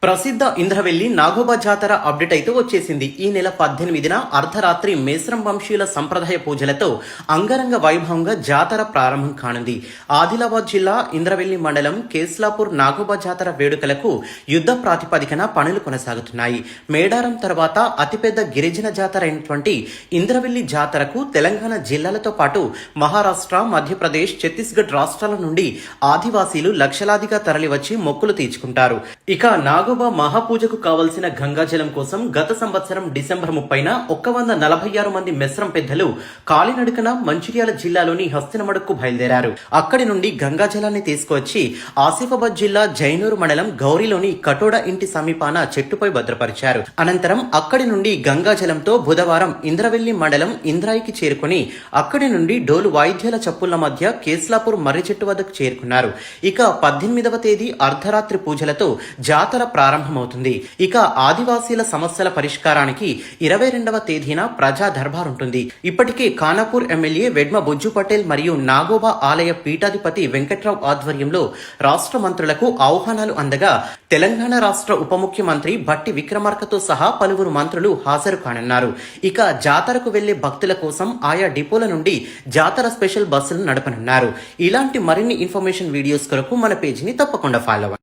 ప్రసిద్ధ ఇంద్రవెల్లి నాగోబా జాతర అప్డేట్ అయితే వచ్చేసింది. ఈ నెల 18న అర్ధరాత్రి మేస్రం వంశీయుల సంప్రదాయ పూజలతో అంగరంగ వైభవంగా జాతర ప్రారంభం కానుంది. ఆదిలాబాద్ జిల్లా ఇంద్రవెల్లి మండలం కేస్లాపూర్ నాగోబా జాతర వేడుకలకు యుద్ధ ప్రాతిపదికన పనులు కొనసాగుతున్నాయి. మేడారం తర్వాత అతిపెద్ద గిరిజన జాతర అయినటువంటి ఇంద్రవెల్లి జాతరకు తెలంగాణ జిల్లాలతో పాటు మహారాష్ట్ర, మధ్యప్రదేశ్, ఛత్తీస్గఢ్ రాష్ట్రాల నుండి ఆదివాసీలు లక్షలాదిగా తరలివచ్చి మొక్కులు తీర్చుకుంటారు. ఇక నాగోబా మహాపూజకు కావలసిన గంగాజలం కోసం గత సంవత్సరం డిసెంబర్ 30న 146 మంది మెస్రం పెద్దలు కాలినడకన మంచిర్యాల జిల్లాలోని హస్తినమడుకు బయలుదేరారు. అక్కడి నుండి గంగాజలాన్ని తీసుకువచ్చి ఆసిఫాబాద్ జిల్లా జైనూరు మండలం గౌరీలోని కటోడ ఇంటి సమీపాన చెట్టుపై భద్రపరిచారు. అనంతరం అక్కడి నుండి గంగాజలంతో బుధవారం ఇంద్రవెల్లి మండలం ఇంద్రాయికి చేరుకుని అక్కడి నుండి డోలు వాయిద్యాల చప్పుల మధ్య కేస్లాపూర్ మర్రి చెట్టు వద్దకు చేరుకున్నారు. ఇక 18వ తేదీ అర్ధరాత్రి పూజలతో జాతర ప్రారంభమవుతుంది. ఇక ఆదివాసీల సమస్యల పరిష్కారానికి 22వ తేదీన ప్రజా దర్బార్ ఉంటుంది. ఇప్పటికే ఖానాపూర్ ఎమ్మెల్యే వెడ్మ బుజ్జు పటేల్ మరియు నాగోబా ఆలయ పీఠాధిపతి వెంకట్రావు ఆధ్వర్యంలో రాష్ట్ర మంత్రులకు ఆహ్వానాలు అందగా తెలంగాణ రాష్ట్ర ఉప ముఖ్యమంత్రి భట్టి విక్రమార్కతో సహా పలువురు మంత్రులు హాజరు కానున్నారు. ఇక జాతరకు వెళ్లే భక్తుల కోసం ఆయా డిపోల నుండి జాతర స్పెషల్ బస్సులు నడపనున్నారు. ఇలాంటి మరిన్ని ఇన్ఫర్మేషన్ వీడియోస్ కొరకు మన పేజీని తప్పకుండా ఫాలో అవ్వండి.